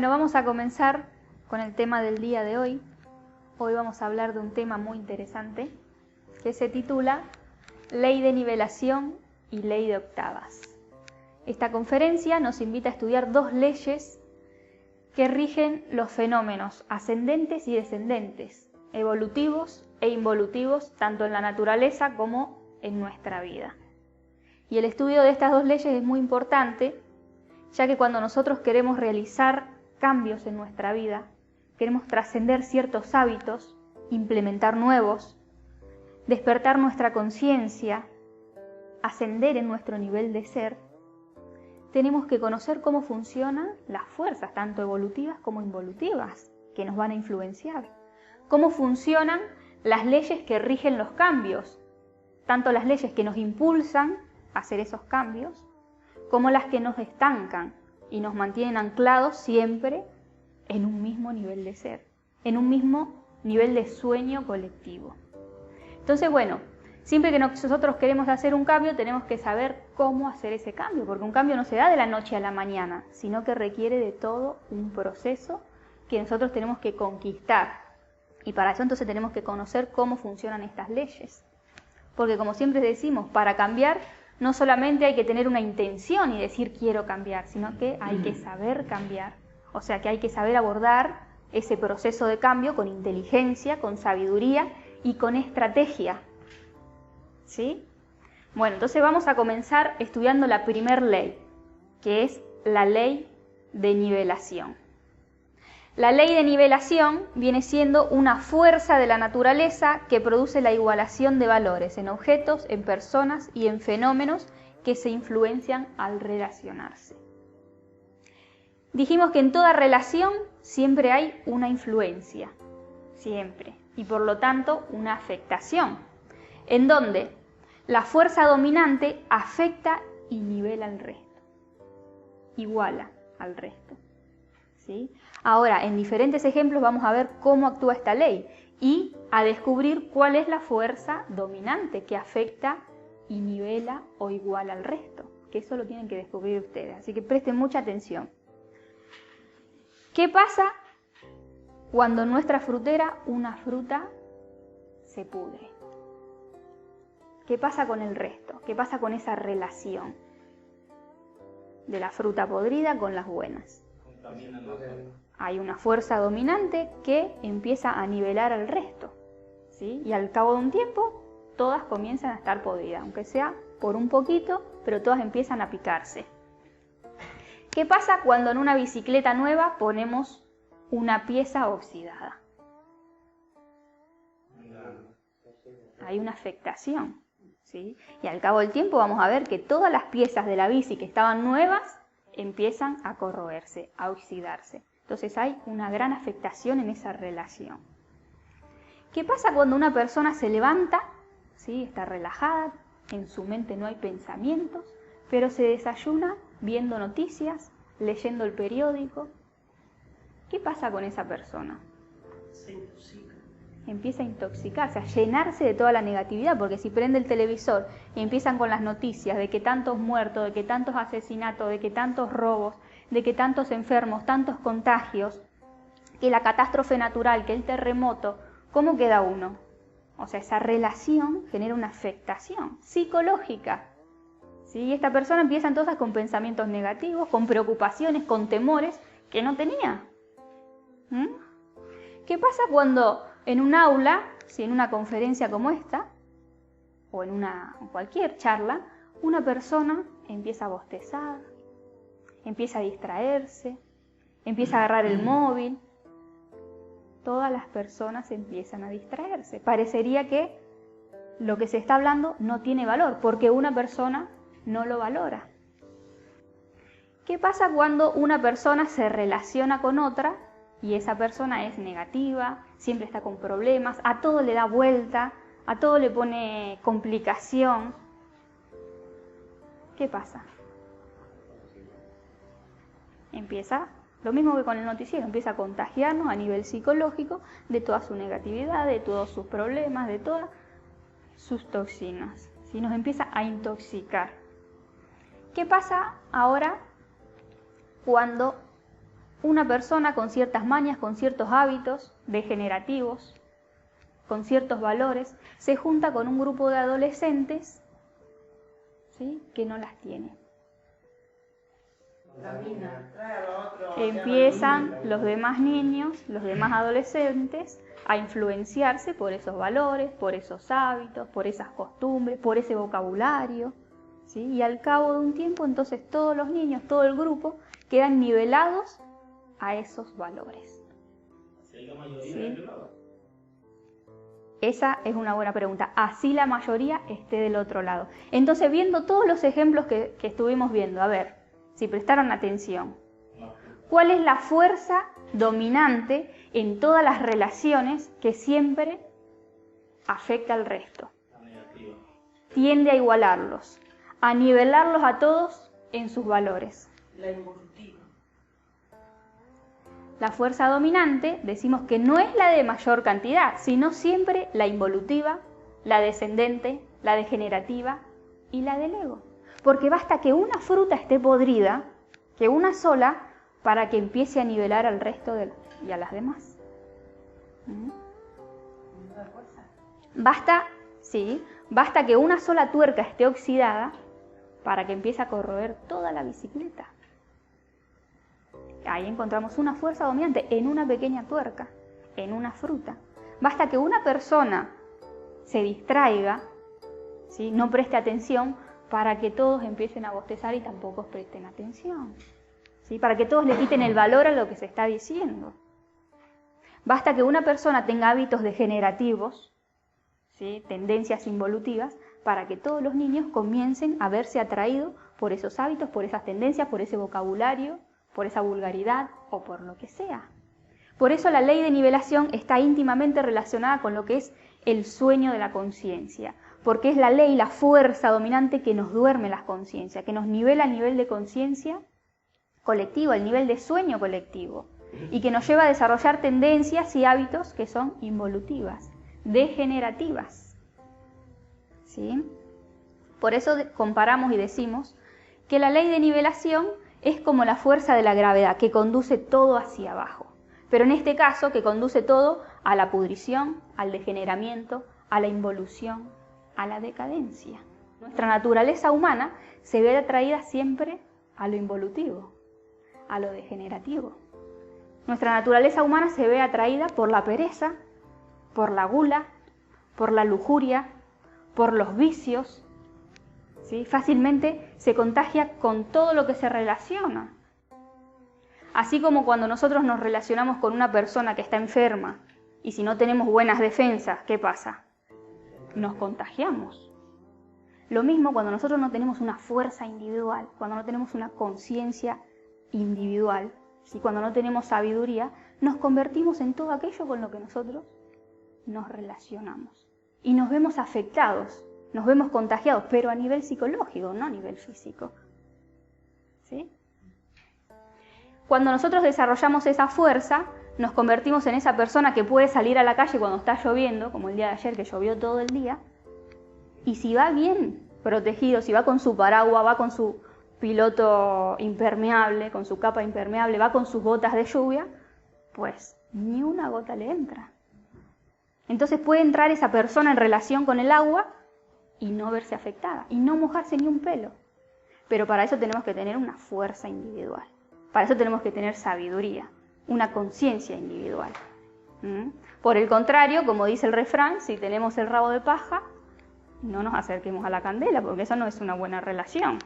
Bueno, vamos a comenzar con el tema del día de hoy. Hoy vamos a hablar de un tema muy interesante que se titula Ley de nivelación y ley de octavas. Esta conferencia nos invita a estudiar dos leyes que rigen los fenómenos ascendentes y descendentes, evolutivos e involutivos, tanto en la naturaleza como en nuestra vida. Y el estudio de estas dos leyes es muy importante, ya que cuando nosotros queremos realizar cambios en nuestra vida, queremos trascender ciertos hábitos, implementar nuevos, despertar nuestra conciencia, ascender en nuestro nivel de ser, tenemos que conocer cómo funcionan las fuerzas, tanto evolutivas como involutivas, que nos van a influenciar. Cómo funcionan las leyes que rigen los cambios, tanto las leyes que nos impulsan a hacer esos cambios, como las que nos estancan y nos mantienen anclados siempre en un mismo nivel de ser, en un mismo nivel de sueño colectivo. Entonces, bueno, siempre que nosotros queremos hacer un cambio, tenemos que saber cómo hacer ese cambio, porque un cambio no se da de la noche a la mañana, sino que requiere de todo un proceso que nosotros tenemos que conquistar. Y para eso entonces tenemos que conocer cómo funcionan estas leyes. Porque como siempre decimos, para cambiar no solamente hay que tener una intención y decir quiero cambiar, sino que hay que saber cambiar. O sea que hay que saber abordar ese proceso de cambio con inteligencia, con sabiduría y con estrategia. ¿Sí? Bueno, entonces vamos a comenzar estudiando la primera ley, que es la ley de nivelación. La ley de nivelación viene siendo una fuerza de la naturaleza que produce la igualación de valores en objetos, en personas y en fenómenos que se influencian al relacionarse. Dijimos que en toda relación siempre hay una influencia, siempre, y por lo tanto una afectación, en donde la fuerza dominante afecta y nivela al resto, iguala al resto. ¿Sí? Ahora, en diferentes ejemplos vamos a ver cómo actúa esta ley y a descubrir cuál es la fuerza dominante que afecta y nivela o iguala al resto, que eso lo tienen que descubrir ustedes, así que presten mucha atención. ¿Qué pasa cuando en nuestra frutera una fruta se pudre? ¿Qué pasa con el resto? ¿Qué pasa con esa relación de la fruta podrida con las buenas? Hay una fuerza dominante que empieza a nivelar al resto, ¿sí? Y al cabo de un tiempo todas comienzan a estar podridas, aunque sea por un poquito, pero todas empiezan a picarse. ¿Qué pasa cuando en una bicicleta nueva ponemos una pieza oxidada? Hay una afectación, ¿sí? Y al cabo del tiempo vamos a ver que todas las piezas de la bici que estaban nuevas empiezan a corroerse, a oxidarse. Entonces hay una gran afectación en esa relación. ¿Qué pasa cuando una persona se levanta, ¿sí? Está relajada, en su mente no hay pensamientos, pero se desayuna viendo noticias, leyendo el periódico? ¿Qué pasa con esa persona? Se intoxica. Empieza a intoxicarse, a llenarse de toda la negatividad, porque si prende el televisor y empiezan con las noticias de que tantos muertos, de que tantos asesinatos, de que tantos robos, de que tantos enfermos, tantos contagios, que la catástrofe natural, que el terremoto, ¿cómo queda uno? O sea, esa relación genera una afectación psicológica, ¿sí? Y esta persona empieza entonces con pensamientos negativos, con preocupaciones, con temores que no tenía. ¿Qué pasa cuando en un aula, si en una conferencia como esta, o en cualquier charla, una persona empieza a bostezar, empieza a distraerse, empieza a agarrar el móvil? Todas las personas empiezan a distraerse. Parecería que lo que se está hablando no tiene valor, porque una persona no lo valora. ¿Qué pasa cuando una persona se relaciona con otra y esa persona es negativa, siempre está con problemas, a todo le da vuelta, a todo le pone complicación? ¿Qué pasa? Empieza, lo mismo que con el noticiero, empieza a contagiarnos a nivel psicológico de toda su negatividad, de todos sus problemas, de todas sus toxinas, ¿sí? Nos empieza a intoxicar. ¿Qué pasa ahora cuando una persona con ciertas mañas, con ciertos hábitos degenerativos, con ciertos valores, se junta con un grupo de adolescentes, ¿sí?, que no las tiene. Empiezan los demás niños, los demás adolescentes, a influenciarse por esos valores, por esos hábitos, por esas costumbres, por ese vocabulario, ¿sí? Y al cabo de un tiempo, entonces todos los niños, todo el grupo, quedan nivelados a esos valores. ¿Sí? Esa es una buena pregunta. Así la mayoría esté del otro lado. Entonces, viendo todos los ejemplos que estuvimos viendo, a ver, si prestaron atención, ¿cuál es la fuerza dominante en todas las relaciones que siempre afecta al resto? Tiende a igualarlos, a nivelarlos a todos en sus valores. La involutiva. La fuerza dominante, decimos que no es la de mayor cantidad, sino siempre la involutiva, la descendente, la degenerativa y la del ego. Porque basta que una fruta esté podrida, que una sola, para que empiece a nivelar al resto y a las demás. Basta que una sola tuerca esté oxidada para que empiece a corroer toda la bicicleta. Ahí encontramos una fuerza dominante en una pequeña tuerca, en una fruta. Basta que una persona se distraiga, ¿sí?, no preste atención, para que todos empiecen a bostezar y tampoco presten atención, ¿sí?, para que todos le quiten el valor a lo que se está diciendo. Basta que una persona tenga hábitos degenerativos, ¿sí?, tendencias involutivas, para que todos los niños comiencen a verse atraídos por esos hábitos, por esas tendencias, por ese vocabulario, por esa vulgaridad o por lo que sea. Por eso la ley de nivelación está íntimamente relacionada con lo que es el sueño de la conciencia, porque es la ley, la fuerza dominante que nos duerme las conciencias, que nos nivela al nivel de conciencia colectivo, al nivel de sueño colectivo, y que nos lleva a desarrollar tendencias y hábitos que son involutivas, degenerativas. ¿Sí? Por eso comparamos y decimos que la ley de nivelación es como la fuerza de la gravedad, que conduce todo hacia abajo. Pero en este caso, que conduce todo a la pudrición, al degeneramiento, a la involución, a la decadencia. Nuestra naturaleza humana se ve atraída siempre a lo involutivo, a lo degenerativo. Nuestra naturaleza humana se ve atraída por la pereza, por la gula, por la lujuria, por los vicios, ¿sí? Fácilmente se contagia con todo lo que se relaciona. Así como cuando nosotros nos relacionamos con una persona que está enferma y si no tenemos buenas defensas, ¿qué pasa? Nos contagiamos. Lo mismo cuando nosotros no tenemos una fuerza individual, cuando no tenemos una conciencia individual, ¿sí?, cuando no tenemos sabiduría, nos convertimos en todo aquello con lo que nosotros nos relacionamos. Y nos vemos afectados, nos vemos contagiados, pero a nivel psicológico, no a nivel físico. ¿Sí? Cuando nosotros desarrollamos esa fuerza, nos convertimos en esa persona que puede salir a la calle cuando está lloviendo, como el día de ayer que llovió todo el día, y si va bien protegido, si va con su paraguas, va con su piloto impermeable, con su capa impermeable, va con sus botas de lluvia, pues ni una gota le entra. Entonces puede entrar esa persona en relación con el agua y no verse afectada, y no mojarse ni un pelo. Pero para eso tenemos que tener una fuerza individual, para eso tenemos que tener sabiduría, una conciencia individual. Por el contrario, como dice el refrán, si tenemos el rabo de paja, no nos acerquemos a la candela, porque eso no es una buena relación.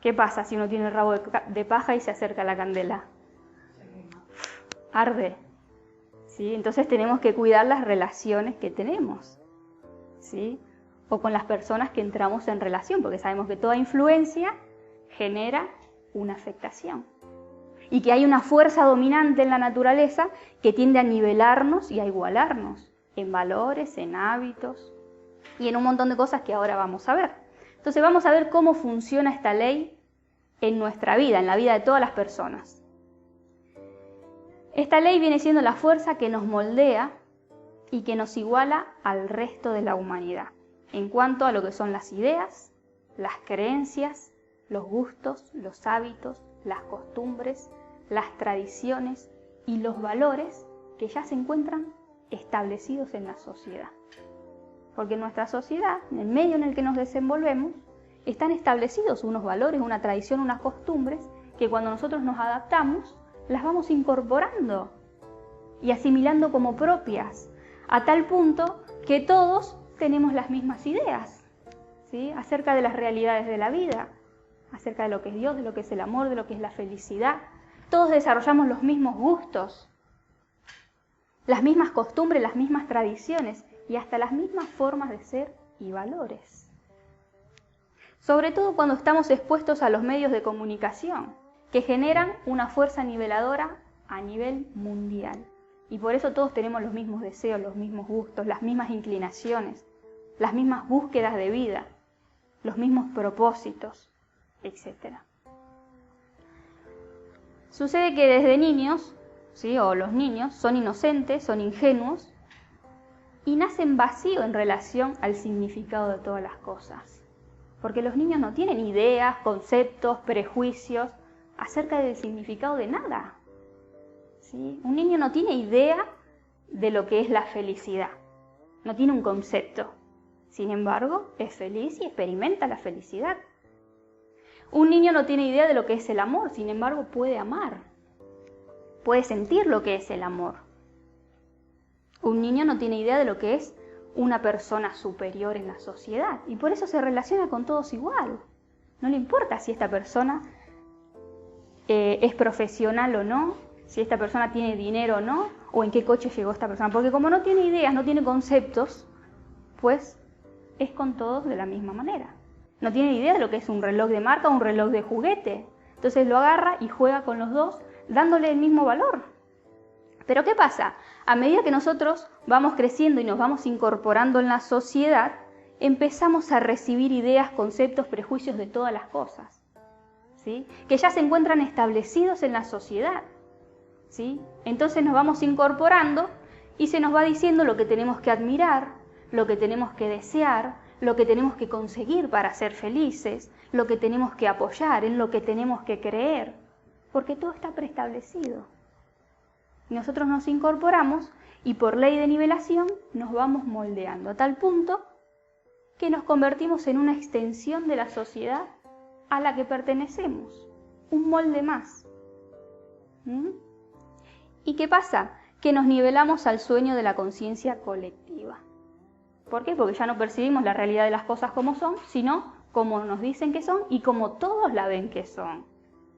¿Qué pasa si uno tiene el rabo de paja y se acerca a la candela? Arde. ¿Sí? Entonces tenemos que cuidar las relaciones que tenemos, ¿sí?, o con las personas que entramos en relación, porque sabemos que toda influencia genera una afectación. Y que hay una fuerza dominante en la naturaleza que tiende a nivelarnos y a igualarnos en valores, en hábitos y en un montón de cosas que ahora vamos a ver. Entonces vamos a ver cómo funciona esta ley en nuestra vida, en la vida de todas las personas. Esta ley viene siendo la fuerza que nos moldea y que nos iguala al resto de la humanidad, en cuanto a lo que son las ideas, las creencias, los gustos, los hábitos, las costumbres, las tradiciones y los valores que ya se encuentran establecidos en la sociedad. Porque en nuestra sociedad, en el medio en el que nos desenvolvemos, están establecidos unos valores, una tradición, unas costumbres, que cuando nosotros nos adaptamos, las vamos incorporando y asimilando como propias, a tal punto que todos tenemos las mismas ideas, ¿sí?, acerca de las realidades de la vida, acerca de lo que es Dios, de lo que es el amor, de lo que es la felicidad. Todos desarrollamos los mismos gustos, las mismas costumbres, las mismas tradiciones y hasta las mismas formas de ser y valores. Sobre todo cuando estamos expuestos a los medios de comunicación, que generan una fuerza niveladora a nivel mundial. Y por eso todos tenemos los mismos deseos, los mismos gustos, las mismas inclinaciones, las mismas búsquedas de vida, los mismos propósitos, etc. Sucede que desde niños, ¿sí?, o los niños son inocentes, son ingenuos y nacen vacíos en relación al significado de todas las cosas. Porque los niños no tienen ideas, conceptos, prejuicios acerca del significado de nada. ¿Sí? Un niño no tiene idea de lo que es la felicidad, no tiene un concepto. Sin embargo, es feliz y experimenta la felicidad. Un niño no tiene idea de lo que es el amor, sin embargo, puede amar, puede sentir lo que es el amor. Un niño no tiene idea de lo que es una persona superior en la sociedad y por eso se relaciona con todos igual. No le importa si esta persona es profesional o no, si esta persona tiene dinero o no, o en qué coche llegó esta persona. Porque como no tiene ideas, no tiene conceptos, pues es con todos de la misma manera. No tiene idea de lo que es un reloj de marca o un reloj de juguete. Entonces lo agarra y juega con los dos, dándole el mismo valor. Pero ¿qué pasa? A medida que nosotros vamos creciendo y nos vamos incorporando en la sociedad, empezamos a recibir ideas, conceptos, prejuicios de todas las cosas, ¿sí?, que ya se encuentran establecidos en la sociedad. ¿Sí? Entonces nos vamos incorporando y se nos va diciendo lo que tenemos que admirar, lo que tenemos que desear, lo que tenemos que conseguir para ser felices, lo que tenemos que apoyar, en lo que tenemos que creer, porque todo está preestablecido. Nosotros nos incorporamos y por ley de nivelación nos vamos moldeando a tal punto que nos convertimos en una extensión de la sociedad a la que pertenecemos, un molde más. ¿Y qué pasa? Que nos nivelamos al sueño de la conciencia colectiva. ¿Por qué? Porque ya no percibimos la realidad de las cosas como son, sino como nos dicen que son y como todos la ven que son.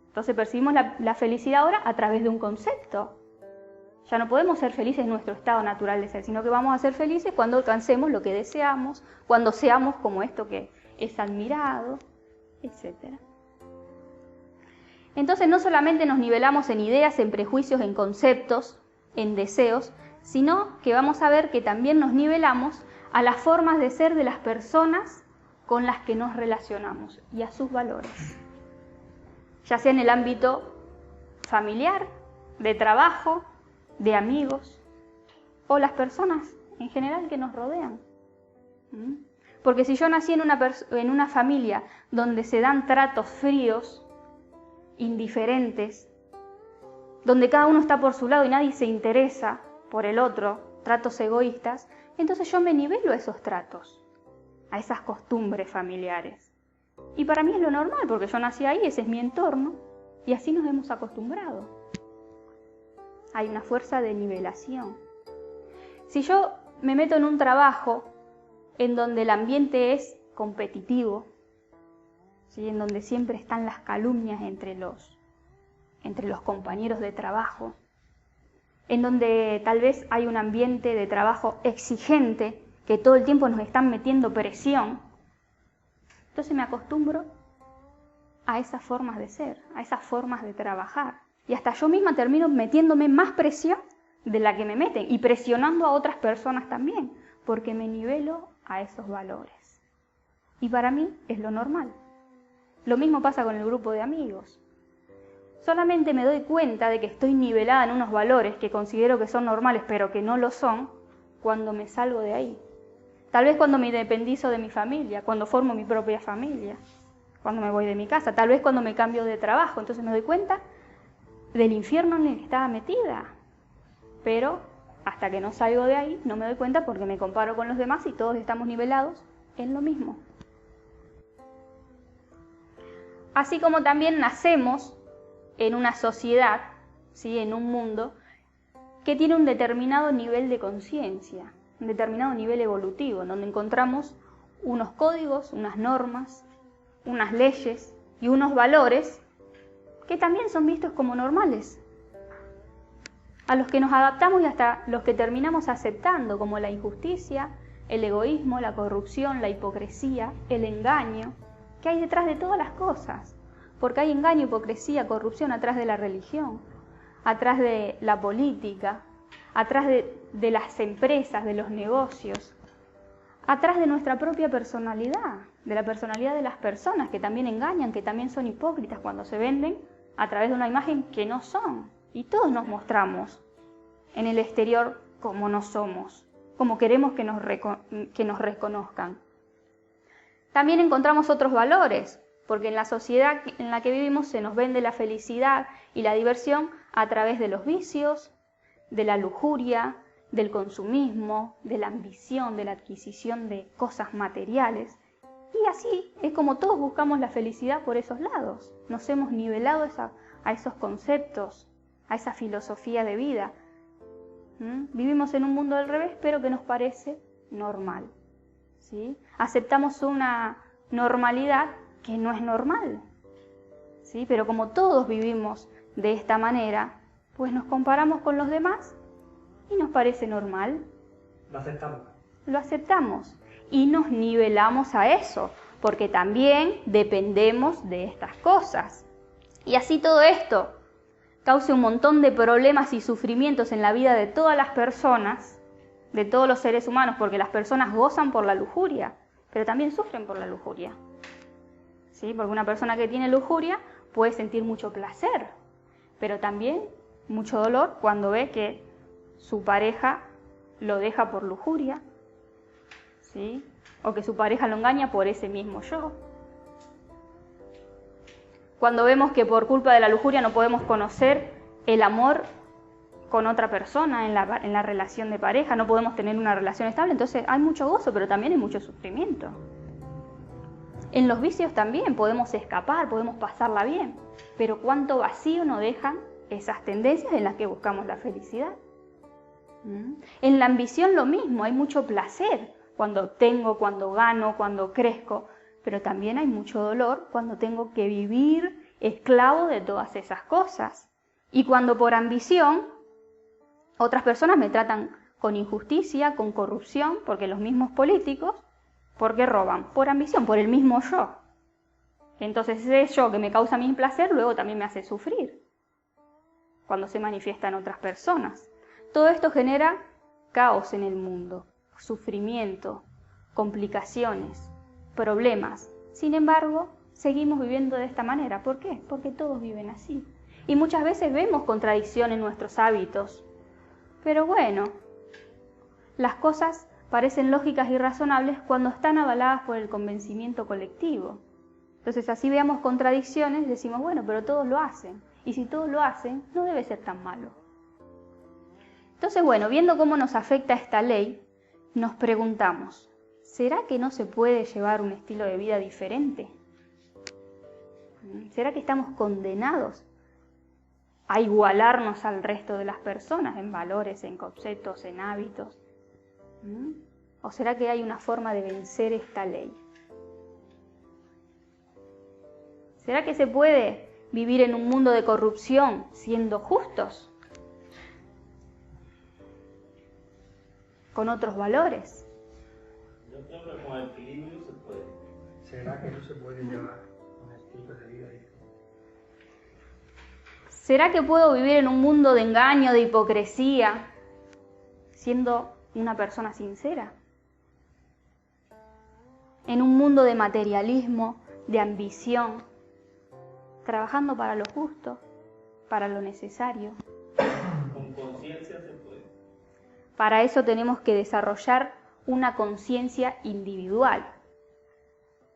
Entonces percibimos la felicidad ahora a través de un concepto. Ya no podemos ser felices en nuestro estado natural de ser, sino que vamos a ser felices cuando alcancemos lo que deseamos, cuando seamos como esto que es admirado, etc. Entonces no solamente nos nivelamos en ideas, en prejuicios, en conceptos, en deseos, sino que vamos a ver que también nos nivelamos a las formas de ser de las personas con las que nos relacionamos y a sus valores. Ya sea en el ámbito familiar, de trabajo, de amigos o las personas en general que nos rodean. Porque si yo nací en una familia donde se dan tratos fríos, indiferentes, donde cada uno está por su lado y nadie se interesa por el otro, tratos egoístas, entonces yo me nivelo a esos tratos, a esas costumbres familiares. Y para mí es lo normal, porque yo nací ahí, ese es mi entorno, y así nos hemos acostumbrado. Hay una fuerza de nivelación. Si yo me meto en un trabajo en donde el ambiente es competitivo, ¿sí?, en donde siempre están las calumnias entre los compañeros de trabajo, en donde tal vez hay un ambiente de trabajo exigente, que todo el tiempo nos están metiendo presión, entonces me acostumbro a esas formas de ser, a esas formas de trabajar. Y hasta yo misma termino metiéndome más presión de la que me meten y presionando a otras personas también, porque me nivelo a esos valores. Y para mí es lo normal. Lo mismo pasa con el grupo de amigos. Solamente me doy cuenta de que estoy nivelada en unos valores que considero que son normales, pero que no lo son, cuando me salgo de ahí. Tal vez cuando me independizo de mi familia, cuando formo mi propia familia, cuando me voy de mi casa, tal vez cuando me cambio de trabajo. Entonces me doy cuenta del infierno en el que estaba metida. Pero hasta que no salgo de ahí no me doy cuenta porque me comparo con los demás y todos estamos nivelados en lo mismo. Así como también nacemos en una sociedad, ¿sí?, en un mundo que tiene un determinado nivel de conciencia, un determinado nivel evolutivo, en donde encontramos unos códigos, unas normas, unas leyes y unos valores que también son vistos como normales, a los que nos adaptamos y hasta los que terminamos aceptando, como la injusticia, el egoísmo, la corrupción, la hipocresía, el engaño, que hay detrás de todas las cosas, porque hay engaño, hipocresía, corrupción atrás de la religión, atrás de la política, atrás de las empresas, de los negocios, atrás de nuestra propia personalidad, de la personalidad de las personas que también engañan, que también son hipócritas cuando se venden a través de una imagen que no son. Y todos nos mostramos en el exterior como no somos, como queremos que nos reconozcan. También encontramos otros valores, porque en la sociedad en la que vivimos se nos vende la felicidad y la diversión a través de los vicios, de la lujuria, del consumismo, de la ambición, de la adquisición de cosas materiales. Y así es como todos buscamos la felicidad por esos lados. Nos hemos nivelado a esos conceptos, a esa filosofía de vida. Vivimos en un mundo del revés, pero que nos parece normal, ¿sí? Aceptamos una normalidad que no es normal, ¿sí? Pero como todos vivimos de esta manera, pues nos comparamos con los demás y nos parece normal. Lo aceptamos. Lo aceptamos y nos nivelamos a eso, porque también dependemos de estas cosas. Y así todo esto causa un montón de problemas y sufrimientos en la vida de todas las personas, de todos los seres humanos, porque las personas gozan por la lujuria, pero también sufren por la lujuria, ¿sí? Porque una persona que tiene lujuria puede sentir mucho placer, pero también mucho dolor cuando ve que su pareja lo deja por lujuria, ¿sí? O que su pareja lo engaña por ese mismo yo. Cuando vemos que por culpa de la lujuria no podemos conocer el amor con otra persona en la relación de pareja, no podemos tener una relación estable, entonces hay mucho gozo, pero también hay mucho sufrimiento. En los vicios también podemos escapar, podemos pasarla bien, pero cuánto vacío nos dejan esas tendencias en las que buscamos la felicidad. En la ambición lo mismo, hay mucho placer cuando obtengo, cuando gano, cuando crezco, pero también hay mucho dolor cuando tengo que vivir esclavo de todas esas cosas. Y cuando por ambición otras personas me tratan con injusticia, con corrupción, porque los mismos políticos, porque roban, por ambición, por el mismo yo. Entonces ese yo que me causa mi placer luego también me hace sufrir cuando se manifiesta en otras personas. Todo esto genera caos en el mundo, sufrimiento, complicaciones, problemas. Sin embargo, seguimos viviendo de esta manera. ¿Por qué? Porque todos viven así. Y muchas veces vemos contradicción en nuestros hábitos. Pero bueno, las cosas parecen lógicas y razonables cuando están avaladas por el convencimiento colectivo. Entonces, así veamos contradicciones, decimos, bueno, pero todos lo hacen. Y si todos lo hacen, no debe ser tan malo. Entonces, bueno, viendo cómo nos afecta esta ley, nos preguntamos, ¿será que no se puede llevar un estilo de vida diferente? ¿Será que estamos condenados a igualarnos al resto de las personas en valores, en conceptos, en hábitos? ¿O será que hay una forma de vencer esta ley? ¿Será que se puede vivir en un mundo de corrupción siendo justos? Con otros valores. Yo creo que con el equilibrio se puede. ¿Será que no se puede llevar un estilo de vida diferente? ¿Será que puedo vivir en un mundo de engaño, de hipocresía, siendo una persona sincera? En un mundo de materialismo, de ambición, trabajando para lo justo, para lo necesario. Con conciencia se puede. Para eso tenemos que desarrollar una conciencia individual,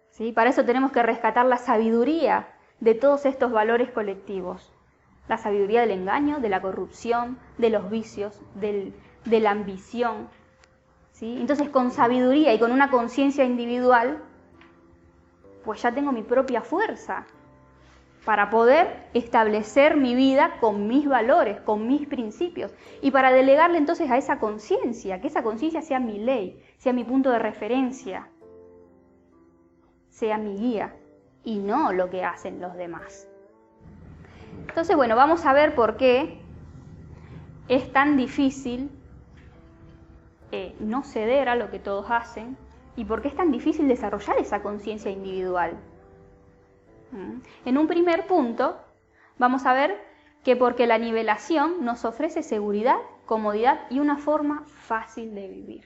¿sí? Para eso tenemos que rescatar la sabiduría de todos estos valores colectivos. La sabiduría del engaño, de la corrupción, de los vicios, de la ambición. ¿Sí? Entonces, con sabiduría y con una conciencia individual, pues ya tengo mi propia fuerza para poder establecer mi vida con mis valores, con mis principios, y para delegarle entonces a esa conciencia, que esa conciencia sea mi ley, sea mi punto de referencia, sea mi guía, y no lo que hacen los demás. Entonces, bueno, vamos a ver por qué es tan difícil no ceder a lo que todos hacen, y por qué es tan difícil desarrollar esa conciencia individual. En un primer punto, vamos a ver que porque la nivelación nos ofrece seguridad, comodidad y una forma fácil de vivir.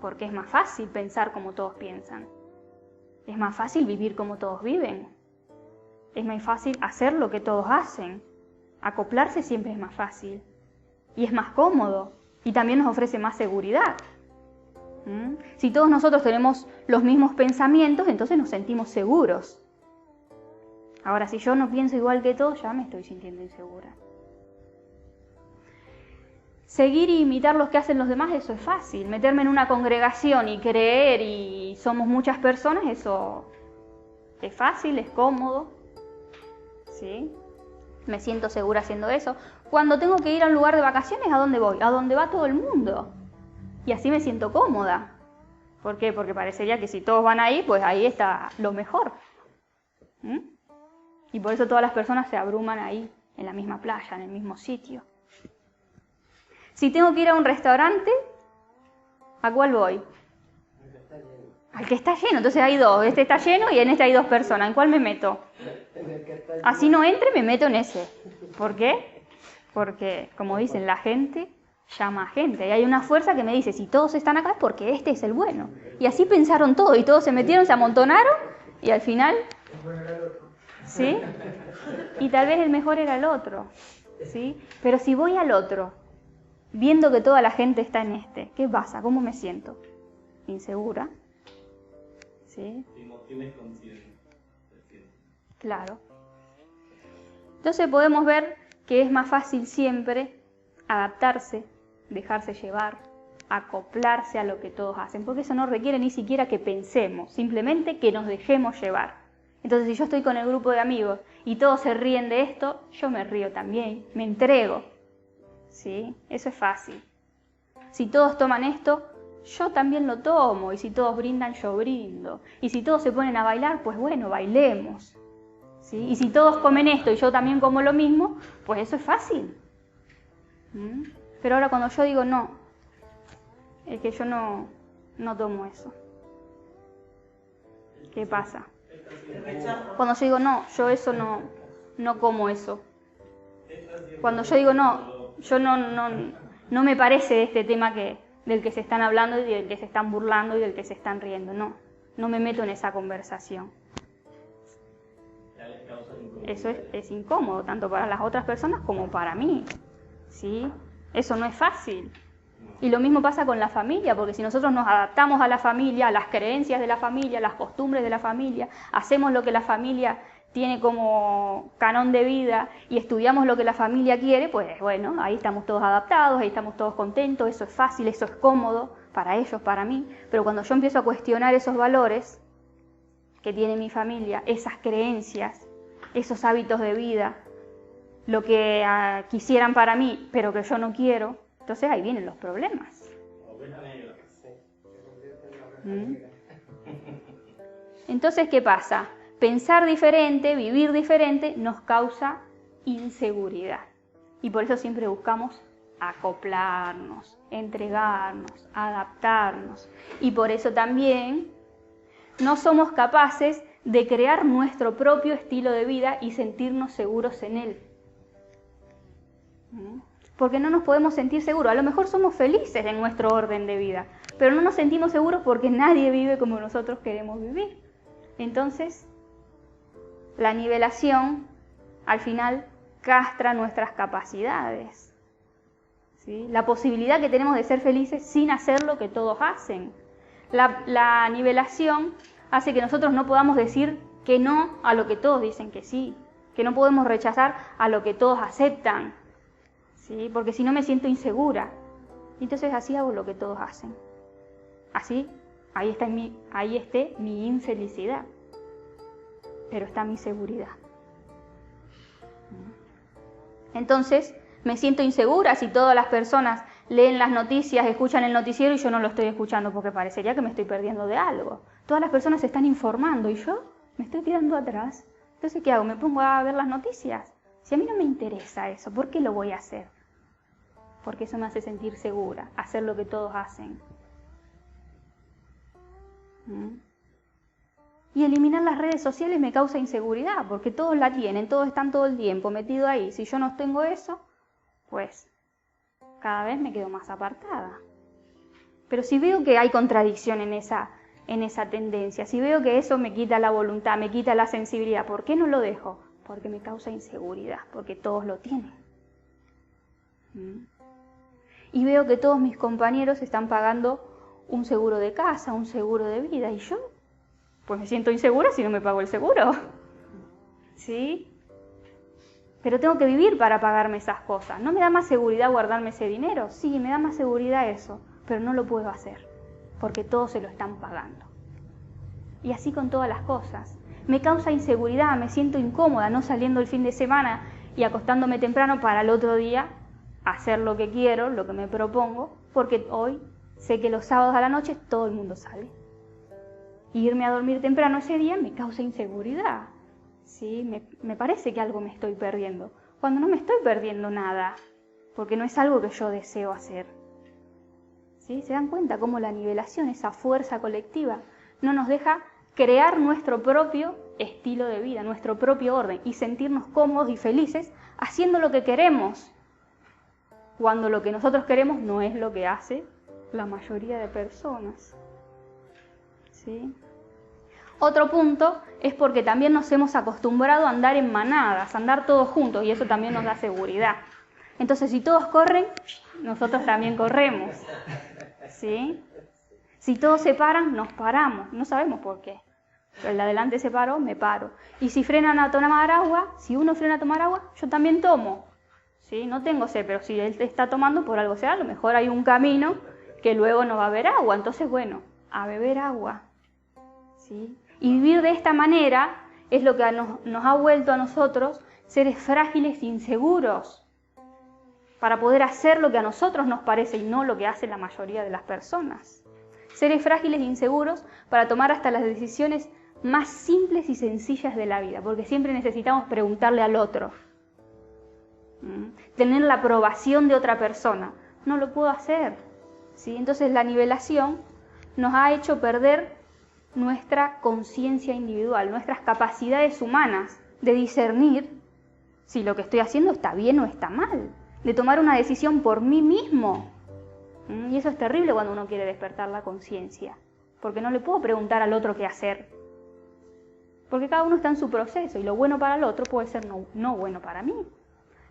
Porque es más fácil pensar como todos piensan. Es más fácil vivir como todos viven. Es más fácil hacer lo que todos hacen. Acoplarse siempre es más fácil. Y es más cómodo. Y también nos ofrece más seguridad. Si todos nosotros tenemos los mismos pensamientos, entonces nos sentimos seguros. Ahora, si yo no pienso igual que todos, ya me estoy sintiendo insegura. Seguir y imitar lo que hacen los demás, eso es fácil. Meterme en una congregación y creer y somos muchas personas, eso es fácil, es cómodo. ¿Sí? Me siento segura haciendo eso. Cuando tengo que ir a un lugar de vacaciones, ¿a dónde voy? A donde va todo el mundo. Y así me siento cómoda. ¿Por qué? Porque parecería que si todos van ahí, pues ahí está lo mejor. Y por eso todas las personas se abruman ahí, en la misma playa, en el mismo sitio. Si tengo que ir a un restaurante, ¿a cuál voy? Al que está lleno. Entonces hay dos. Este está lleno y en este hay dos personas. ¿En cuál me meto? Así no entre, me meto en ese. ¿Por qué? Porque, como dicen, la gente llama a gente. Y hay una fuerza que me dice, si todos están acá es porque este es el bueno. Y así pensaron todos. Y todos se metieron, se amontonaron. Y al final... ¿Sí? Y tal vez el mejor era el otro. ¿Sí? Pero si voy al otro, viendo que toda la gente está en este, ¿qué pasa? ¿Cómo me siento? Insegura. ¿Sí? Si no tienes conciencia. Claro. Entonces podemos ver que es más fácil siempre adaptarse, dejarse llevar, acoplarse a lo que todos hacen, porque eso no requiere ni siquiera que pensemos, simplemente que nos dejemos llevar. Entonces, si yo estoy con el grupo de amigos y todos se ríen de esto, yo me río también, me entrego. ¿Sí? Eso es fácil. Si todos toman esto, yo también lo tomo, y si todos brindan, yo brindo. Y si todos se ponen a bailar, pues bueno, bailemos. ¿Sí? Y si todos comen esto y yo también como lo mismo, pues eso es fácil. Pero ahora cuando yo digo no, es que yo no tomo eso. ¿Qué pasa? Cuando yo digo no, yo eso no como eso. Cuando yo digo no, yo no me parece este tema del que se están hablando y del que se están burlando y del que se están riendo. No me meto en esa conversación. Eso es incómodo, tanto para las otras personas como para mí. ¿Sí? Eso no es fácil. Y lo mismo pasa con la familia, porque si nosotros nos adaptamos a la familia, a las creencias de la familia, a las costumbres de la familia, hacemos lo que la familia tiene como canón de vida y estudiamos lo que la familia quiere, pues bueno, ahí estamos todos adaptados, ahí estamos todos contentos, eso es fácil, eso es cómodo para ellos, para mí. Pero cuando yo empiezo a cuestionar esos valores que tiene mi familia, esas creencias, esos hábitos de vida, lo que quisieran para mí, pero que yo no quiero, entonces ahí vienen los problemas. Entonces, ¿qué pasa? Pensar diferente, vivir diferente, nos causa inseguridad. Y por eso siempre buscamos acoplarnos, entregarnos, adaptarnos. Y por eso también no somos capaces de crear nuestro propio estilo de vida y sentirnos seguros en él. Porque no nos podemos sentir seguros. A lo mejor somos felices en nuestro orden de vida, pero no nos sentimos seguros porque nadie vive como nosotros queremos vivir. Entonces, la nivelación, al final, castra nuestras capacidades. ¿Sí? La posibilidad que tenemos de ser felices sin hacer lo que todos hacen. La nivelación hace que nosotros no podamos decir que no a lo que todos dicen que sí. que no podemos rechazar a lo que todos aceptan, ¿sí? Porque si no me siento insegura. Entonces así hago lo que todos hacen. Así, ahí esté mi infelicidad, pero está mi seguridad. Entonces me siento insegura si todas las personas leen las noticias, escuchan el noticiero y yo no lo estoy escuchando porque parecería que me estoy perdiendo de algo. Todas las personas se están informando y yo me estoy quedando atrás. Entonces, ¿qué hago? ¿Me pongo a ver las noticias? Si a mí no me interesa eso, ¿por qué lo voy a hacer? Porque eso me hace sentir segura, hacer lo que todos hacen. Y eliminar las redes sociales me causa inseguridad, porque todos la tienen, todos están todo el tiempo metidos ahí. Si yo no tengo eso, pues cada vez me quedo más apartada. Pero si veo que hay contradicción en esa tendencia, si veo que eso me quita la voluntad, me quita la sensibilidad, ¿por qué no lo dejo? Porque me causa inseguridad, porque todos lo tienen. Y veo que todos mis compañeros están pagando un seguro de casa, un seguro de vida, y yo pues me siento insegura si no me pago el seguro. ¿Sí? Pero tengo que vivir para pagarme esas cosas. ¿No me da más seguridad guardarme ese dinero? Sí, me da más seguridad eso, pero no lo puedo hacer, porque todos se lo están pagando. Y así con todas las cosas. Me causa inseguridad, me siento incómoda no saliendo el fin de semana y acostándome temprano para el otro día hacer lo que quiero, lo que me propongo, porque hoy sé que los sábados a la noche todo el mundo sale. Y irme a dormir temprano ese día me causa inseguridad. ¿Sí? Me parece que algo me estoy perdiendo, cuando no me estoy perdiendo nada, porque no es algo que yo deseo hacer. ¿Sí? ¿Se dan cuenta cómo la nivelación, esa fuerza colectiva, no nos deja crear nuestro propio estilo de vida, nuestro propio orden y sentirnos cómodos y felices haciendo lo que queremos, cuando lo que nosotros queremos no es lo que hace la mayoría de personas? ¿Sí? Otro punto es porque también nos hemos acostumbrado a andar en manadas, a andar todos juntos, y eso también nos da seguridad. Entonces, si todos corren, nosotros también corremos. ¿Sí? Si todos se paran, nos paramos. No sabemos por qué. Pero el de adelante se paró, me paro. Y si frenan a tomar agua, si uno frena a tomar agua, yo también tomo. ¿Sí? No tengo sed, pero si él está tomando, por algo sea, a lo mejor hay un camino que luego no va a haber agua. Entonces, bueno, a beber agua. ¿Sí? Y vivir de esta manera es lo que nos ha vuelto a nosotros seres frágiles e inseguros para poder hacer lo que a nosotros nos parece y no lo que hace la mayoría de las personas. Seres frágiles e inseguros para tomar hasta las decisiones más simples y sencillas de la vida, porque siempre necesitamos preguntarle al otro. Tener la aprobación de otra persona. No lo puedo hacer. ¿Sí? Entonces la nivelación nos ha hecho perder nuestra conciencia individual, nuestras capacidades humanas de discernir si lo que estoy haciendo está bien o está mal, de tomar una decisión por mí mismo. Y eso es terrible cuando uno quiere despertar la conciencia, porque no le puedo preguntar al otro qué hacer, porque cada uno está en su proceso y lo bueno para el otro puede ser no bueno para mí.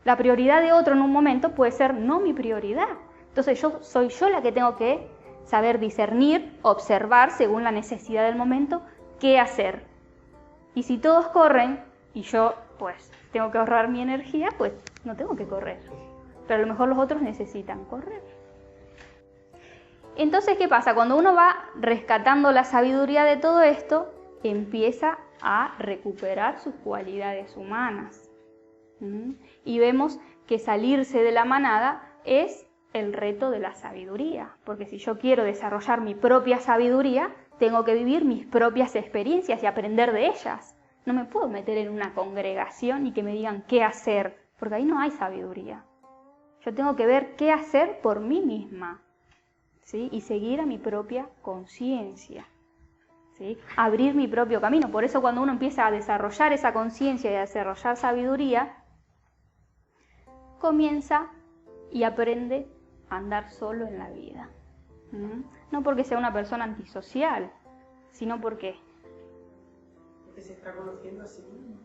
La prioridad de otro en un momento puede ser no mi prioridad. Entonces soy yo la que tengo que saber discernir, observar según la necesidad del momento qué hacer. Y si todos corren y yo pues tengo que ahorrar mi energía, pues no tengo que correr. Pero a lo mejor los otros necesitan correr. Entonces, ¿qué pasa? Cuando uno va rescatando la sabiduría de todo esto, empieza a recuperar sus cualidades humanas. Y vemos que salirse de la manada es el reto de la sabiduría, porque si yo quiero desarrollar mi propia sabiduría, tengo que vivir mis propias experiencias y aprender de ellas. No me puedo meter en una congregación y que me digan qué hacer, porque ahí no hay sabiduría. Yo tengo que ver qué hacer por mí misma, ¿sí? Y seguir a mi propia conciencia, ¿sí? Abrir mi propio camino. Por eso cuando uno empieza a desarrollar esa conciencia y a desarrollar sabiduría, comienza y aprende a andar solo en la vida. No porque sea una persona antisocial, sino porque se está conociendo a sí mismo.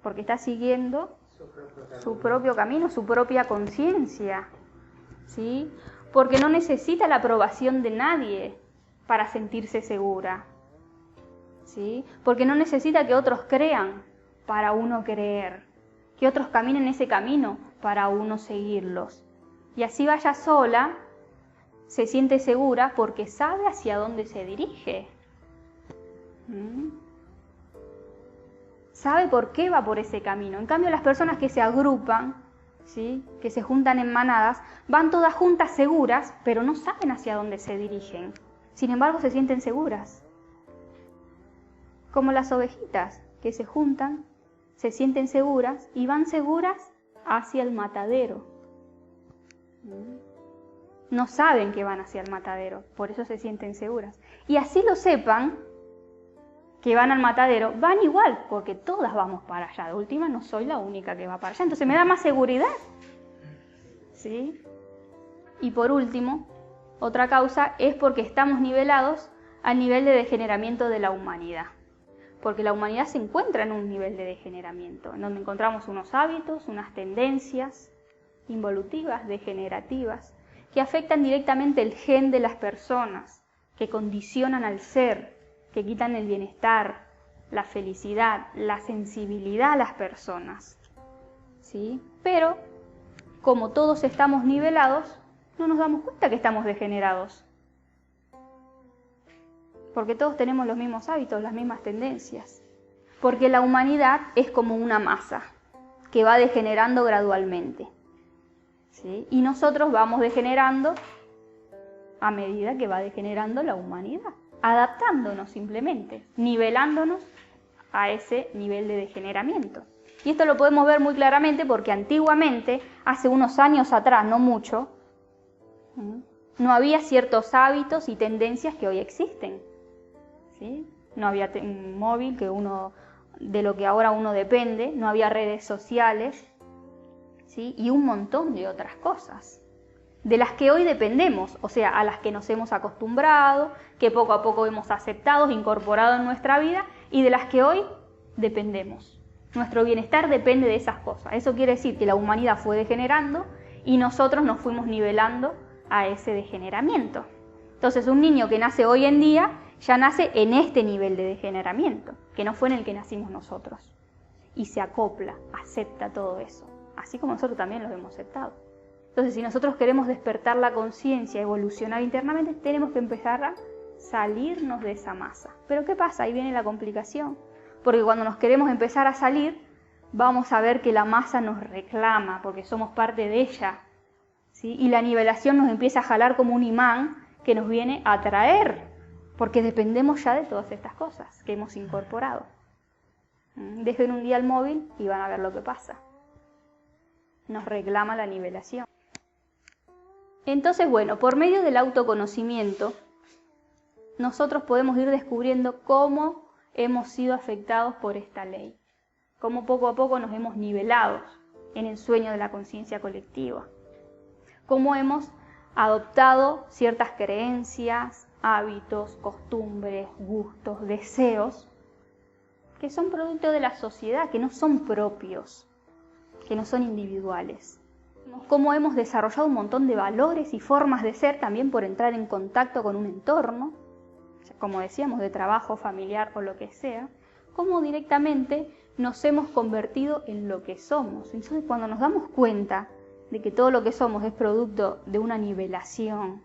Porque está siguiendo su propio camino, su propia conciencia, ¿sí? Porque no necesita la aprobación de nadie para sentirse segura, ¿sí? Porque no necesita que otros crean para uno creer, que otros caminen ese camino para uno seguirlos. Y así vaya sola, se siente segura porque sabe hacia dónde se dirige. Sabe por qué va por ese camino. En cambio, las personas que se agrupan, ¿sí?, que se juntan en manadas, van todas juntas seguras, pero no saben hacia dónde se dirigen. Sin embargo, se sienten seguras. Como las ovejitas que se juntan, se sienten seguras y van seguras hacia el matadero. No saben que van hacia el matadero, por eso se sienten seguras. Y así lo sepan, que van al matadero, van igual, porque todas vamos para allá. De última, no soy la única que va para allá, entonces me da más seguridad. ¿Sí? Y por último, otra causa es porque estamos nivelados al nivel de degeneramiento de la humanidad. Porque la humanidad se encuentra en un nivel de degeneramiento, en donde encontramos unos hábitos, unas tendencias involutivas, degenerativas, que afectan directamente el gen de las personas, que condicionan al ser, que quitan el bienestar, la felicidad, la sensibilidad a las personas. ¿Sí? Pero, como todos estamos nivelados, no nos damos cuenta que estamos degenerados. Porque todos tenemos los mismos hábitos, las mismas tendencias. Porque la humanidad es como una masa que va degenerando gradualmente. ¿Sí? Y nosotros vamos degenerando a medida que va degenerando la humanidad, adaptándonos simplemente, nivelándonos a ese nivel de degeneramiento. Y esto lo podemos ver muy claramente porque antiguamente, hace unos años atrás, no mucho, no había ciertos hábitos y tendencias que hoy existen. ¿Sí? No había un móvil de lo que ahora uno depende, no había redes sociales, ¿sí?, y un montón de otras cosas, de las que hoy dependemos, o sea, a las que nos hemos acostumbrado, que poco a poco hemos aceptado, incorporado en nuestra vida, y de las que hoy dependemos. Nuestro bienestar depende de esas cosas. Eso quiere decir que la humanidad fue degenerando y nosotros nos fuimos nivelando a ese degeneramiento. Entonces, un niño que nace hoy en día ya nace en este nivel de degeneramiento, que no fue en el que nacimos nosotros. Y se acopla, acepta todo eso, así como nosotros también lo hemos aceptado. Entonces, si nosotros queremos despertar la conciencia, evolucionar internamente, tenemos que empezar a salirnos de esa masa. Pero ¿qué pasa? Ahí viene la complicación. Porque cuando nos queremos empezar a salir, vamos a ver que la masa nos reclama, porque somos parte de ella, ¿sí? Y la nivelación nos empieza a jalar como un imán que nos viene a atraer, porque dependemos ya de todas estas cosas que hemos incorporado. Dejen un día el móvil y van a ver lo que pasa. Nos reclama la nivelación. Entonces, bueno, por medio del autoconocimiento, nosotros podemos ir descubriendo cómo hemos sido afectados por esta ley, cómo poco a poco nos hemos nivelado en el sueño de la conciencia colectiva, cómo hemos adoptado ciertas creencias, hábitos, costumbres, gustos, deseos, que son producto de la sociedad, que no son propios, que no son individuales. Cómo hemos desarrollado un montón de valores y formas de ser también por entrar en contacto con un entorno, como decíamos, de trabajo, familiar o lo que sea, cómo directamente nos hemos convertido en lo que somos. Entonces, cuando nos damos cuenta de que todo lo que somos es producto de una nivelación,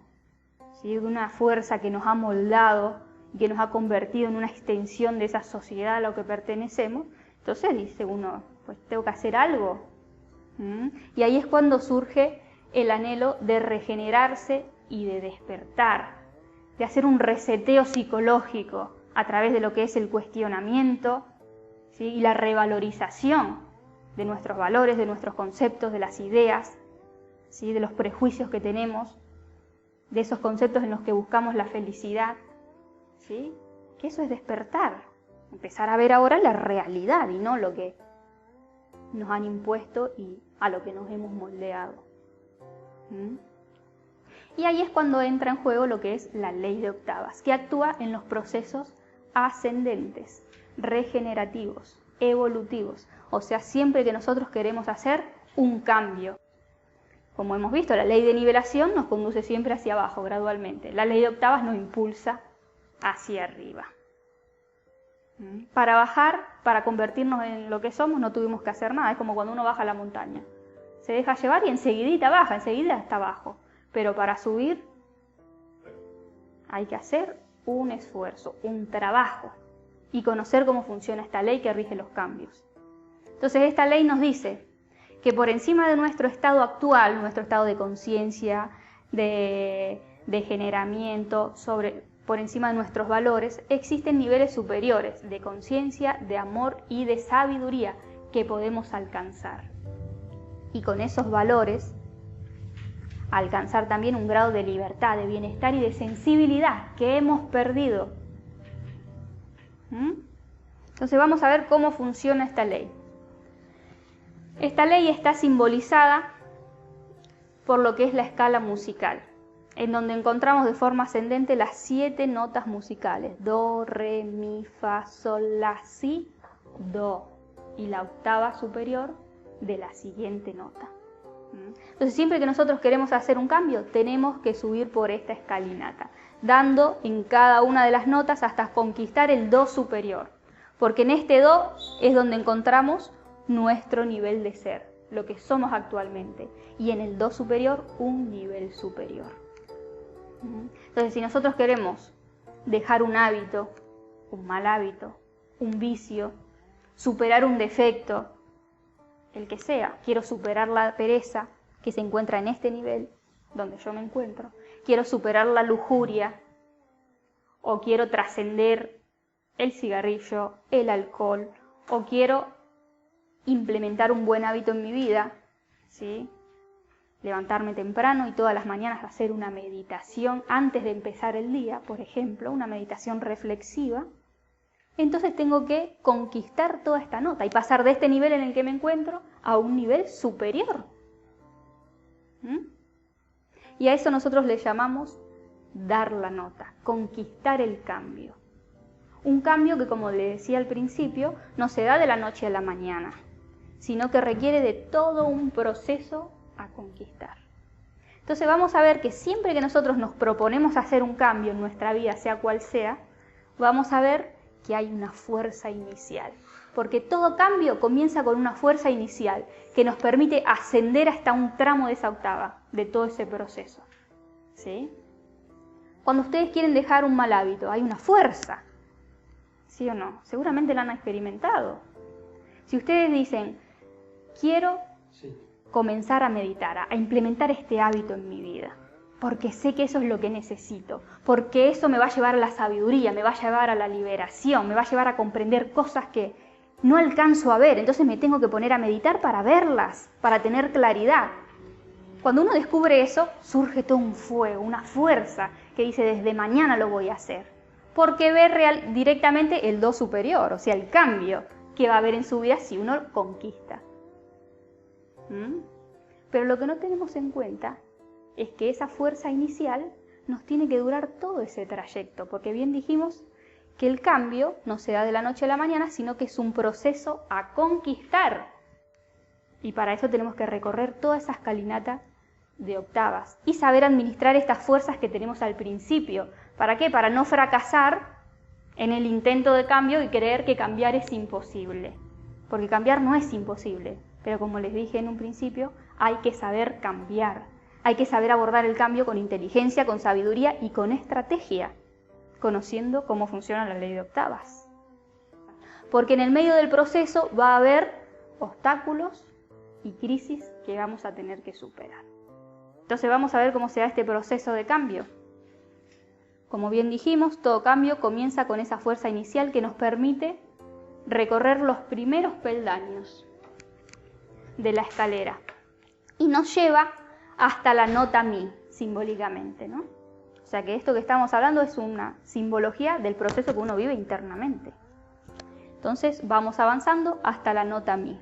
¿sí?, de una fuerza que nos ha moldado y que nos ha convertido en una extensión de esa sociedad a la que pertenecemos, entonces dice uno, pues tengo que hacer algo. Y ahí es cuando surge el anhelo de regenerarse y de despertar, de hacer un reseteo psicológico a través de lo que es el cuestionamiento, ¿sí?, y la revalorización de nuestros valores, de nuestros conceptos, de las ideas, ¿sí?, de los prejuicios que tenemos, de esos conceptos en los que buscamos la felicidad, ¿sí?, que eso es despertar, empezar a ver ahora la realidad y no lo que nos han impuesto y a lo que nos hemos moldeado. Y ahí es cuando entra en juego lo que es la ley de octavas, que actúa en los procesos ascendentes, regenerativos, evolutivos. O sea, siempre que nosotros queremos hacer un cambio. Como hemos visto, la ley de nivelación nos conduce siempre hacia abajo, gradualmente. La ley de octavas nos impulsa hacia arriba. Para bajar para convertirnos en lo que somos no tuvimos que hacer nada. Es como cuando uno baja la montaña. Se deja llevar y enseguidita baja, enseguida está abajo. Pero para subir hay que hacer un esfuerzo, un trabajo y conocer cómo funciona esta ley que rige los cambios. Entonces esta ley nos dice que por encima de nuestro estado actual, nuestro estado de conciencia, de generamiento, por encima de nuestros valores, existen niveles superiores de conciencia, de amor y de sabiduría que podemos alcanzar. Y con esos valores, alcanzar también un grado de libertad, de bienestar y de sensibilidad que hemos perdido. Entonces vamos a ver cómo funciona esta ley. Esta ley está simbolizada por lo que es la escala musical, en donde encontramos de forma ascendente las 7 notas musicales: do, re, mi, fa, sol, la, si, do, y la octava superior de la siguiente nota. Entonces siempre que nosotros queremos hacer un cambio, tenemos que subir por esta escalinata, dando en cada una de las notas hasta conquistar el do superior, porque en este do es donde encontramos nuestro nivel de ser, lo que somos actualmente, y en el do superior un nivel superior. Entonces si nosotros queremos dejar un hábito, un mal hábito, un vicio, superar un defecto, el que sea, quiero superar la pereza que se encuentra en este nivel donde yo me encuentro, quiero superar la lujuria, o quiero trascender el cigarrillo, el alcohol, o quiero implementar un buen hábito en mi vida, ¿sí? Levantarme temprano y todas las mañanas hacer una meditación antes de empezar el día, por ejemplo, una meditación reflexiva. Entonces tengo que conquistar toda esta nota y pasar de este nivel en el que me encuentro a un nivel superior. Y a eso nosotros le llamamos dar la nota, conquistar el cambio. Un cambio que, como le decía al principio, no se da de la noche a la mañana, sino que requiere de todo un proceso a conquistar. Entonces vamos a ver que siempre que nosotros nos proponemos hacer un cambio en nuestra vida, sea cual sea, vamos a ver que hay una fuerza inicial, porque todo cambio comienza con una fuerza inicial que nos permite ascender hasta un tramo de esa octava, de todo ese proceso, ¿sí? Cuando ustedes quieren dejar un mal hábito, hay una fuerza, ¿sí o no? Seguramente la han experimentado. Si ustedes dicen, quiero comenzar a meditar, a implementar este hábito en mi vida, porque sé que eso es lo que necesito, porque eso me va a llevar a la sabiduría, me va a llevar a la liberación, me va a llevar a comprender cosas que no alcanzo a ver, entonces me tengo que poner a meditar para verlas, para tener claridad. Cuando uno descubre eso, surge todo un fuego, una fuerza que dice, desde mañana lo voy a hacer, porque ve directamente el do superior, o sea, el cambio que va a haber en su vida si uno conquista. Pero lo que no tenemos en cuenta es que esa fuerza inicial nos tiene que durar todo ese trayecto, porque bien dijimos que el cambio no se da de la noche a la mañana, sino que es un proceso a conquistar. Y para eso tenemos que recorrer toda esa escalinata de octavas y saber administrar estas fuerzas que tenemos al principio. ¿Para qué? Para no fracasar en el intento de cambio y creer que cambiar es imposible. Porque cambiar no es imposible, pero como les dije en un principio, hay que saber cambiar. Hay que saber abordar el cambio con inteligencia, con sabiduría y con estrategia, conociendo cómo funciona la ley de octavas. Porque en el medio del proceso va a haber obstáculos y crisis que vamos a tener que superar. Entonces vamos a ver cómo se da este proceso de cambio. Como bien dijimos, todo cambio comienza con esa fuerza inicial que nos permite recorrer los primeros peldaños de la escalera y nos lleva hasta la nota mi, simbólicamente, ¿no? O sea que esto que estamos hablando es una simbología del proceso que uno vive internamente. Entonces vamos avanzando hasta la nota mi.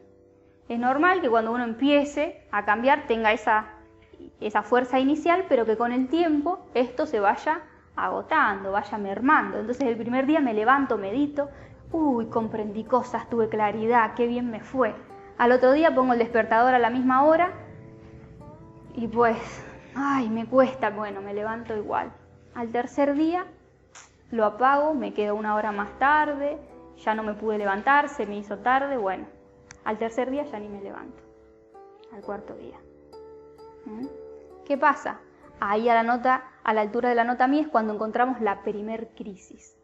Es normal que cuando uno empiece a cambiar tenga esa fuerza inicial, pero que con el tiempo esto se vaya agotando, vaya mermando. Entonces el primer día me levanto, medito, comprendí cosas, tuve claridad, qué bien me fue. Al otro día pongo el despertador a la misma hora y pues, me cuesta, bueno, me levanto igual. Al tercer día lo apago, me quedo 1 hora más tarde ya no me pude levantar, se me hizo tarde, bueno, al tercer día ya ni me levanto, al cuarto día. ¿Qué pasa? Ahí a la altura de la nota mí es cuando encontramos la primer crisis.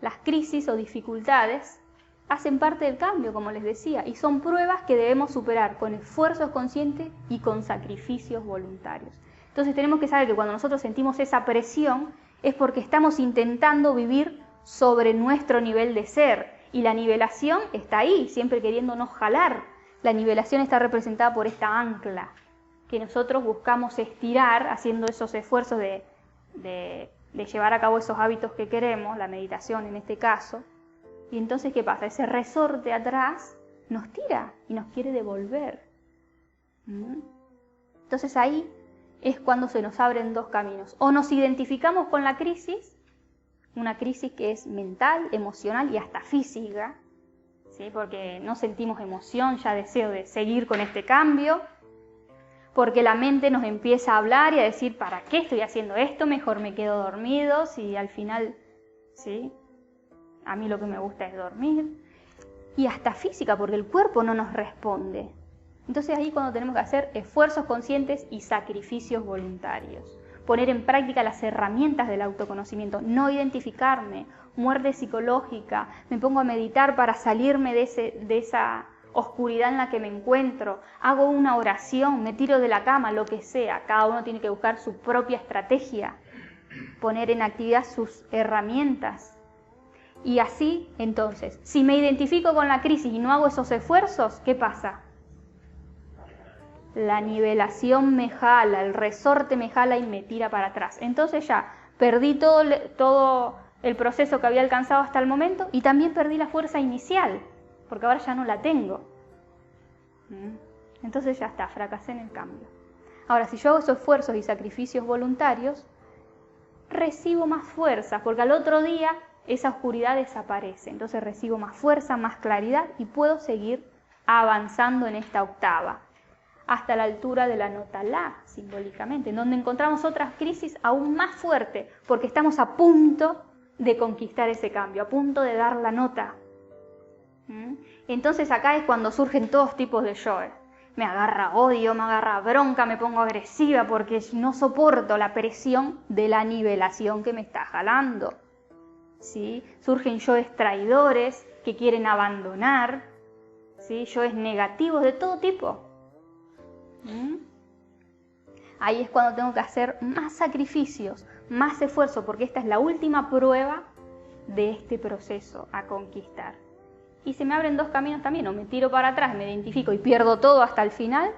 Las crisis o dificultades hacen parte del cambio, como les decía, y son pruebas que debemos superar con esfuerzos conscientes y con sacrificios voluntarios. Entonces tenemos que saber que cuando nosotros sentimos esa presión es porque estamos intentando vivir sobre nuestro nivel de ser, y la nivelación está ahí, siempre queriéndonos jalar. La nivelación está representada por esta ancla que nosotros buscamos estirar haciendo esos esfuerzos de llevar a cabo esos hábitos que queremos, la meditación en este caso. Y entonces, ¿qué pasa? Ese resorte atrás nos tira y nos quiere devolver. Entonces ahí es cuando se nos abren dos caminos. O nos identificamos con la crisis, una crisis que es mental, emocional y hasta física, ¿sí? Porque no sentimos emoción, ya deseo de seguir con este cambio, porque la mente nos empieza a hablar y a decir, ¿para qué estoy haciendo esto? Mejor me quedo dormido, si al final, ¿sí? A mí lo que me gusta es dormir. Y hasta física, porque el cuerpo no nos responde. Entonces ahí cuando tenemos que hacer esfuerzos conscientes y sacrificios voluntarios. Poner en práctica las herramientas del autoconocimiento, no identificarme, muerte psicológica, me pongo a meditar para salirme de esa oscuridad en la que me encuentro, hago una oración, me tiro de la cama, lo que sea. Cada uno tiene que buscar su propia estrategia, poner en actividad sus herramientas. Y así, entonces, si me identifico con la crisis y no hago esos esfuerzos, ¿qué pasa? La nivelación me jala, el resorte me jala y me tira para atrás. Entonces ya perdí todo el proceso que había alcanzado hasta el momento y también perdí la fuerza inicial, porque ahora ya no la tengo. Entonces ya está, fracasé en el cambio. Ahora, si yo hago esos esfuerzos y sacrificios voluntarios, recibo más fuerza, porque al otro día esa oscuridad desaparece. Entonces recibo más fuerza, más claridad y puedo seguir avanzando en esta octava, hasta la altura de la nota La, simbólicamente, en donde encontramos otras crisis aún más fuertes, porque estamos a punto de conquistar ese cambio, a punto de dar la nota. Entonces acá es cuando surgen todos tipos de yo. Me agarra odio, me agarra bronca, me pongo agresiva porque no soporto la presión de la nivelación que me está jalando. ¿Sí? Surgen yoes traidores que quieren abandonar, ¿sí? Yoes negativos de todo tipo. Ahí es cuando tengo que hacer más sacrificios, más esfuerzo, porque esta es la última prueba de este proceso a conquistar. Y se me abren dos caminos también, o me tiro para atrás, me identifico y pierdo todo hasta el final,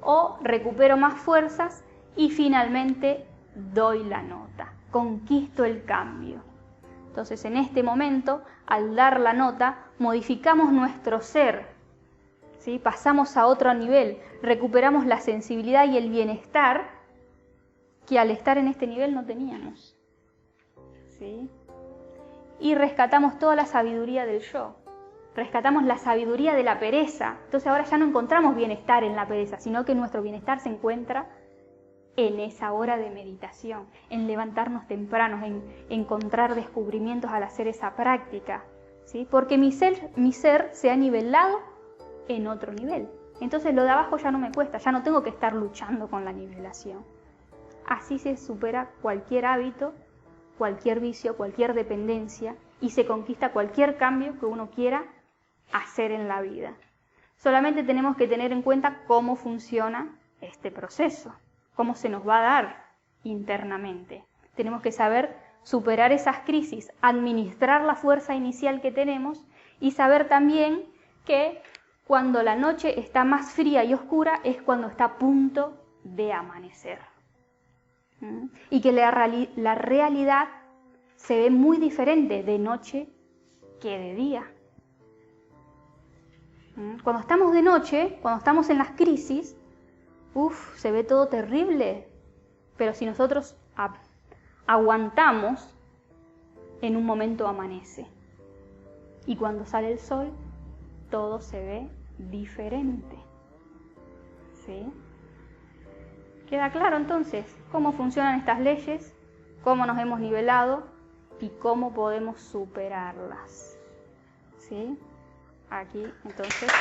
o recupero más fuerzas y finalmente doy la nota, conquisto el cambio. Entonces en este momento, al dar la nota, modificamos nuestro ser, ¿sí? Pasamos a otro nivel, recuperamos la sensibilidad y el bienestar que al estar en este nivel no teníamos, ¿sí? Y rescatamos toda la sabiduría del yo, rescatamos la sabiduría de la pereza. Entonces ahora ya no encontramos bienestar en la pereza, sino que nuestro bienestar se encuentra en esa hora de meditación, en levantarnos tempranos, en encontrar descubrimientos al hacer esa práctica, ¿sí? Porque mi ser se ha nivelado en otro nivel. Entonces lo de abajo ya no me cuesta, ya no tengo que estar luchando con la nivelación. Así se supera cualquier hábito, cualquier vicio, cualquier dependencia y se conquista cualquier cambio que uno quiera hacer en la vida. Solamente tenemos que tener en cuenta cómo funciona este proceso, cómo se nos va a dar internamente. Tenemos que saber superar esas crisis, administrar la fuerza inicial que tenemos y saber también que cuando la noche está más fría y oscura es cuando está a punto de amanecer. Y que la realidad se ve muy diferente de noche que de día. Cuando estamos de noche, cuando estamos en las crisis, se ve todo terrible. Pero si nosotros aguantamos, en un momento amanece. Y cuando sale el sol, todo se ve diferente. ¿Sí? ¿Queda claro entonces cómo funcionan estas leyes, cómo nos hemos nivelado y cómo podemos superarlas? ¿sí? Aquí, entonces.